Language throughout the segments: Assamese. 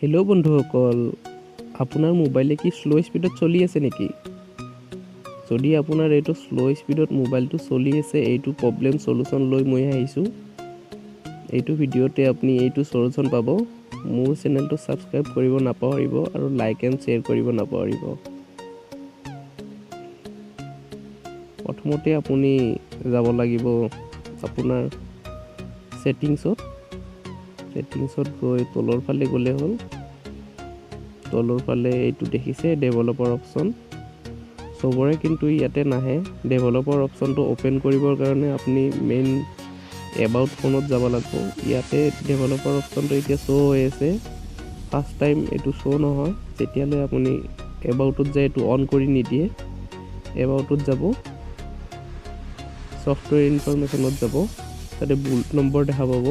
হেল্ল' বন্ধুসকল, আপোনাৰ মোবাইলে কি স্লো স্পীডত চলি আছে নেকি? যদি আপোনাৰ এইটো স্লো স্পীডত মোবাইলটো চলি আছে, এইটো প্ৰব্লেম সলিউশন লৈ মই আহিছোঁ। এইটো ভিডিঅ'তে আপুনি এইটো সলিউশন পাব। মোৰ চেনেলটো সাবস্ক্ৰাইব কৰিব নাপাহৰিব আৰু লাইক এণ্ড শ্বেয়াৰ কৰিব নাপাহৰিব। প্ৰথমতে আপুনি যাব লাগিব আপোনাৰ ছেটিংছত গৈ তলৰ ফালে গ'লে হ'ল। তলৰ ফালে এইটো দেখিছে ডেভেলপাৰ অপশ্যন, চবৰে কিন্তু ইয়াতে নাহে। ডেভেলপাৰ অপশ্যনটো অপেন কৰিবৰ কাৰণে আপুনি মেইন এবাউট ফোনত যাব লাগিব। ইয়াতে ডেভেলপাৰ অপশ্যনটো এতিয়া শ্ব' হৈ আছে। ফাৰ্ষ্ট টাইম এইটো শ্ব' নহয়, যেতিয়ালৈ আপুনি এবাউটত যায় এইটো অন কৰি নিদিয়ে। এবাউটত যাব, ছফ্টৱেৰ ইনফৰমেশ্যনত যাব, তাতে বুল্ট নম্বৰ দেখা পাব।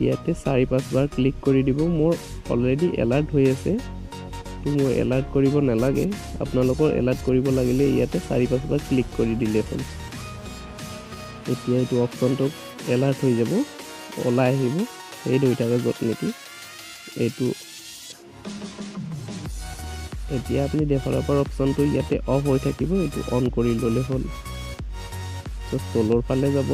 ইয়াতে 4-5 বাৰ ক্লিক কৰি দিব। মোৰ অলৰেডি এলাৰ্ট হৈ আছে, তো মোৰ এলাৰ্ট কৰিব নালাগে। আপোনালোকৰ এলাৰ্ট কৰিব লাগিলে ইয়াতে 4-5 বাৰ ক্লিক কৰি দিলে হ'ল। এতিয়া এইটো অপশ্যনটো এলাৰ্ট হৈ যাব, ওলাই আহিব। এই দুইটাকে য'ত নেকি এইটো এতিয়া আপুনি ডেভেলপাৰ অপশ্যনটো ইয়াতে অফ হৈ থাকিব, এইটো অন কৰি ল'লে হ'ল। তো তলৰ ফালে যাব,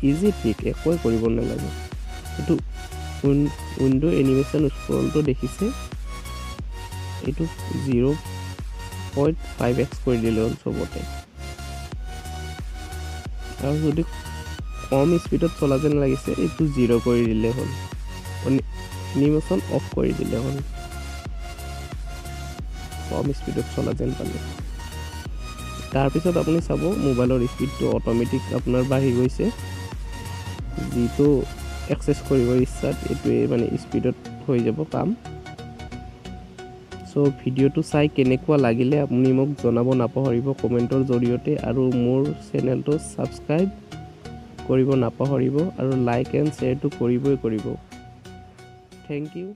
ইজি ট্ৰিক, একোৱে কৰিব নালাগে। এইটো উইণ্ডো এনিমেশ্যন স্ক্ৰলটো দেখিছে, এইটো 0.5x কৰি দিলে হ'ল চবতে। আৰু যদি কম স্পীডত চলা যেন লাগিছে, এইটো 0 কৰি দিলে হ'ল। এনিমেশ্যন অফ কৰি দিলে হ'ল কম স্পীডত চলা যেন পালে। তাৰপিছত আপুনি চাব মোবাইলৰ স্পীডটো অট'মেটিক আপোনাৰ বাঢ়ি গৈছে। যিটো এক্সেছ কৰিব ইচ্ছাত এইটোৱে মানে স্পীডত হৈ যাব কাম। চ' ভিডিঅ'টো চাই কেনেকুৱা লাগিলে আপুনি মোক জনাব নাপাহৰিব কমেণ্টৰ জৰিয়তে, আৰু মোৰ চেনেলটো ছাবস্ক্ৰাইব কৰিব নাপাহৰিব, আৰু লাইক এণ্ড শ্বেয়াৰটো কৰিবই কৰিব। Thank U.